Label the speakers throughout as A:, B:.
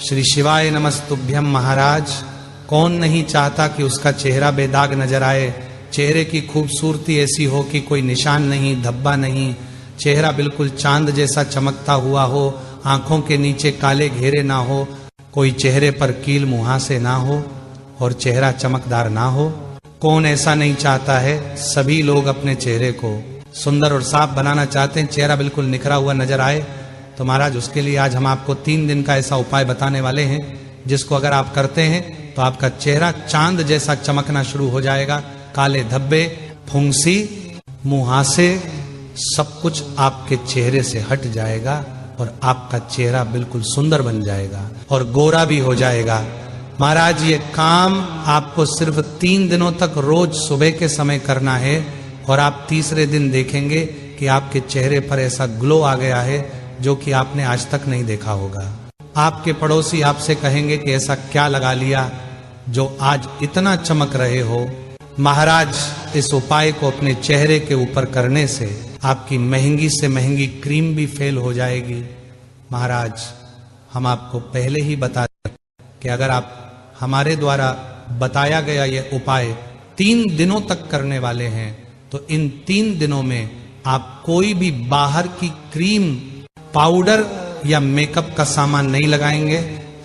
A: श्री शिवाय नमस्तुभ्यम। महाराज, कौन नहीं चाहता कि उसका चेहरा बेदाग नजर आए, चेहरे की खूबसूरती ऐसी हो कि कोई निशान नहीं, धब्बा नहीं, चेहरा बिल्कुल चांद जैसा चमकता हुआ हो, आंखों के नीचे काले घेरे ना हो, कोई चेहरे पर कील मुहासे ना हो और चेहरा चमकदार ना हो। कौन ऐसा नहीं चाहता है? सभी लोग अपने चेहरे को सुंदर और साफ बनाना चाहते हैं, चेहरा बिल्कुल निखरा हुआ नजर आए। तो महाराज, उसके लिए आज हम आपको 3 दिन का ऐसा उपाय बताने वाले हैं जिसको अगर आप करते हैं तो आपका चेहरा चांद जैसा चमकना शुरू हो जाएगा। काले धब्बे, फुंसी, मुहासे, सब कुछ आपके चेहरे से हट जाएगा और आपका चेहरा बिल्कुल सुंदर बन जाएगा और गोरा भी हो जाएगा। महाराज, ये काम आपको सिर्फ 3 दिनों तक रोज सुबह के समय करना है और आप तीसरे दिन देखेंगे कि आपके चेहरे पर ऐसा ग्लो आ गया है जो कि आपने आज तक नहीं देखा होगा। आपके पड़ोसी आपसे कहेंगे कि ऐसा क्या लगा लिया जो आज इतना चमक रहे हो। महाराज, इस उपाय को अपने चेहरे के ऊपर करने से आपकी महंगी से महंगी क्रीम भी फेल हो जाएगी। महाराज, हम आपको पहले ही बता दें कि अगर आप हमारे द्वारा बताया गया यह उपाय 3 दिनों तक करने वाले हैं तो इन 3 दिनों में आप कोई भी बाहर की क्रीम, पाउडर या मेकअप का सामान नहीं लगाएंगे।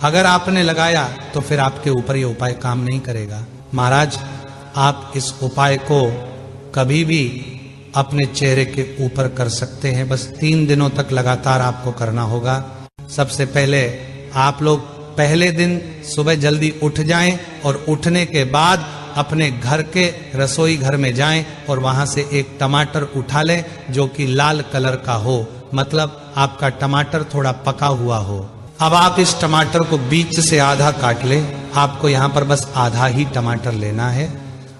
A: अगर आपने लगाया तो फिर आपके ऊपर यह उपाय काम नहीं करेगा। महाराज, आप इस उपाय को कभी भी अपने चेहरे के ऊपर कर सकते हैं, बस 3 दिनों तक लगातार आपको करना होगा। सबसे पहले आप लोग पहले दिन सुबह जल्दी उठ जाएं और उठने के बाद अपने घर के रसोई घर में जाएं और वहां से एक टमाटर उठा लें जो कि लाल कलर का हो, मतलब आपका टमाटर थोड़ा पका हुआ हो। अब आप इस टमाटर को बीच से आधा काट लें। आपको यहाँ पर बस आधा ही टमाटर लेना है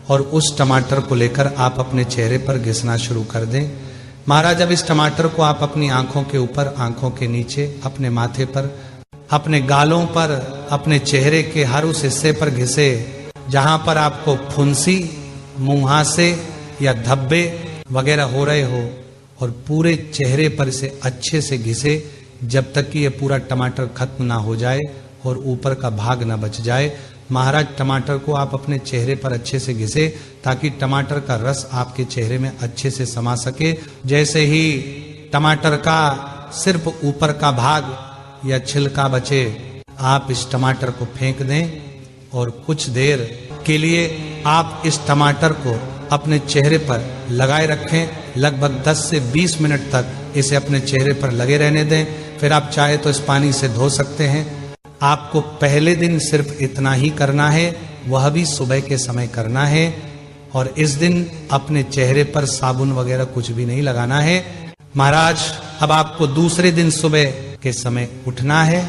A: और उस टमाटर को लेकर आप अपने चेहरे पर घिसना शुरू कर दें। महाराज, अब इस टमाटर को आप अपनी आंखों के ऊपर, आंखों के नीचे, अपने माथे पर, अपने गालों पर, अपने चेहरे के हर उस हिस्से पर घिसे जहां पर आपको फुंसी, मुहासे या धब्बे वगैरह हो रहे हो, और पूरे चेहरे पर इसे अच्छे से घिसे जब तक कि ये पूरा टमाटर खत्म ना हो जाए और ऊपर का भाग ना बच जाए। महाराज, टमाटर को आप अपने चेहरे पर अच्छे से घिसे ताकि टमाटर का रस आपके चेहरे में अच्छे से समा सके। जैसे ही टमाटर का सिर्फ ऊपर का भाग या छिलका बचे, आप इस टमाटर को फेंक दें और कुछ देर के लिए आप इस टमाटर को अपने चेहरे पर लगाए रखें। लगभग 10 से 20 मिनट तक इसे अपने चेहरे पर लगे रहने दें। फिर आप चाहे तो इस पानी से धो सकते हैं। आपको पहले दिन सिर्फ इतना ही करना है, वह भी सुबह के समय करना है, और इस दिन अपने चेहरे पर साबुन वगैरह कुछ भी नहीं लगाना है। महाराज, अब आपको दूसरे दिन सुबह के समय उठना है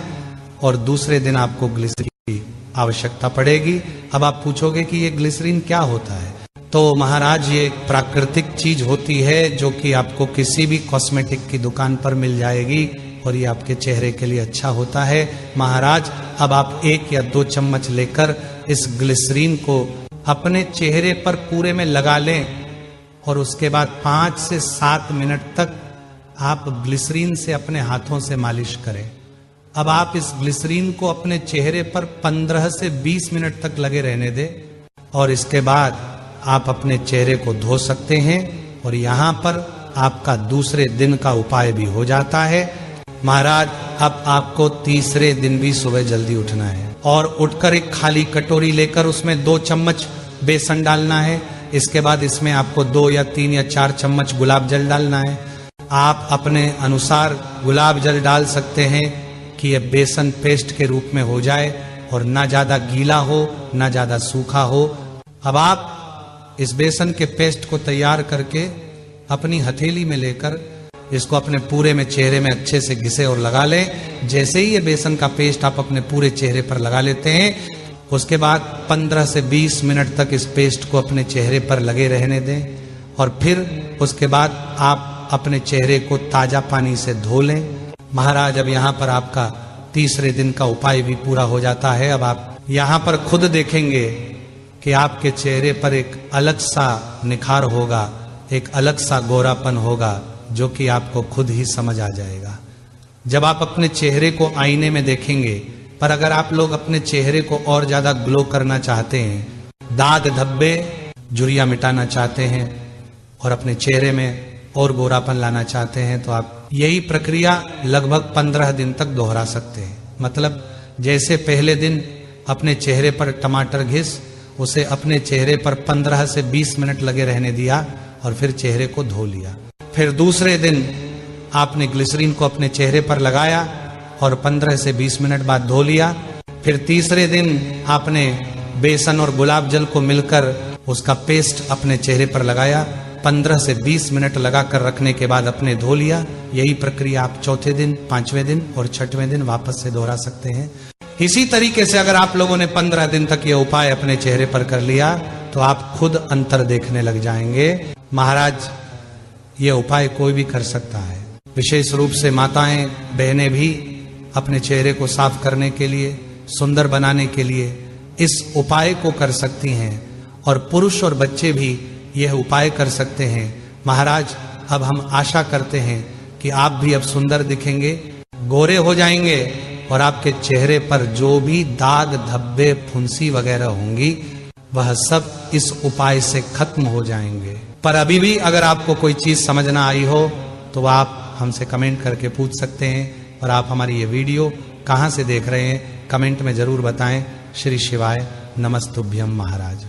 A: और दूसरे दिन आपको ग्लिसरीन की आवश्यकता पड़ेगी। अब आप पूछोगे कि ये ग्लिसरीन क्या होता है? तो महाराज, ये एक प्राकृतिक चीज होती है जो कि आपको किसी भी कॉस्मेटिक की दुकान पर मिल जाएगी और ये आपके चेहरे के लिए अच्छा होता है। महाराज, अब आप 1 या 2 चम्मच लेकर इस ग्लिसरीन को अपने चेहरे पर पूरे में लगा लें और उसके बाद 5 से 7 मिनट तक आप ग्लिसरीन से अपने हाथों से मालिश करें। अब आप इस ग्लिसरीन को अपने चेहरे पर 15 से 20 मिनट तक लगे रहने दें और इसके बाद आप अपने चेहरे को धो सकते हैं और यहाँ पर आपका दूसरे दिन का उपाय भी हो जाता है। महाराज, अब आपको तीसरे दिन भी सुबह जल्दी उठना है और उठकर एक खाली कटोरी लेकर उसमें 2 चम्मच बेसन डालना है। इसके बाद इसमें आपको 2 या 3 या 4 चम्मच गुलाब जल डालना है। आप अपने अनुसार गुलाब जल डाल सकते हैं कि यह बेसन पेस्ट के रूप में हो जाए और ना ज्यादा गीला हो ना ज्यादा सूखा हो। अब आप इस बेसन के पेस्ट को तैयार करके अपनी हथेली में लेकर इसको अपने पूरे में चेहरे में अच्छे से घिसे और लगा लें। जैसे ही ये बेसन का पेस्ट आप अपने पूरे चेहरे पर लगा लेते हैं, उसके बाद 15 से 20 मिनट तक इस पेस्ट को अपने चेहरे पर लगे रहने दें और फिर उसके बाद आप अपने चेहरे को ताजा पानी से धो लें। महाराज, अब यहाँ पर आपका तीसरे दिन का उपाय भी पूरा हो जाता है। अब आप यहाँ पर खुद देखेंगे कि आपके चेहरे पर एक अलग सा निखार होगा, एक अलग सा गोरापन होगा जो कि आपको खुद ही समझ आ जाएगा। जब आप अपने चेहरे को आईने में देखेंगे पर अगर आप लोग अपने चेहरे को और ज्यादा ग्लो करना चाहते हैं, दाग धब्बे झुर्रियां मिटाना चाहते हैं और अपने चेहरे में और गोरापन लाना चाहते हैं, तो आप यही प्रक्रिया लगभग 15 दिन तक दोहरा सकते हैं। मतलब जैसे पहले दिन अपने चेहरे पर टमाटर घिस, उसे अपने चेहरे पर 15 से 20 मिनट लगे रहने दिया और फिर चेहरे को धो लिया। फिर दूसरे दिन आपने ग्लिसरीन को अपने चेहरे पर लगाया और 15 से 20 मिनट बाद धो लिया। फिर तीसरे दिन आपने बेसन और गुलाब जल को मिलकर उसका पेस्ट अपने चेहरे पर लगाया, 15 से 20 मिनट लगाकर रखने के बाद अपने धो लिया। यही प्रक्रिया आप चौथे दिन, 5वें दिन और 6वें दिन वापस से दोहरा सकते हैं। इसी तरीके से अगर आप लोगों ने 15 दिन तक ये उपाय अपने चेहरे पर कर लिया तो आप खुद अंतर देखने लग जाएंगे। महाराज, ये उपाय कोई भी कर सकता है। विशेष रूप से माताएं, बहनें भी अपने चेहरे को साफ करने के लिए, सुंदर बनाने के लिए इस उपाय को कर सकती हैं और पुरुष और बच्चे भी यह उपाय कर सकते हैं। महाराज, अब हम आशा करते हैं कि आप भी अब सुंदर दिखेंगे, गोरे हो जाएंगे और आपके चेहरे पर जो भी दाग धब्बे फुंसी वगैरह होंगी वह सब इस उपाय से खत्म हो जाएंगे। पर अभी भी अगर आपको कोई चीज समझ ना आई हो तो आप हमसे कमेंट करके पूछ सकते हैं। और आप हमारी ये वीडियो कहाँ से देख रहे हैं कमेंट में जरूर बताएं। श्री शिवाय नमस्तुभ्यम महाराज।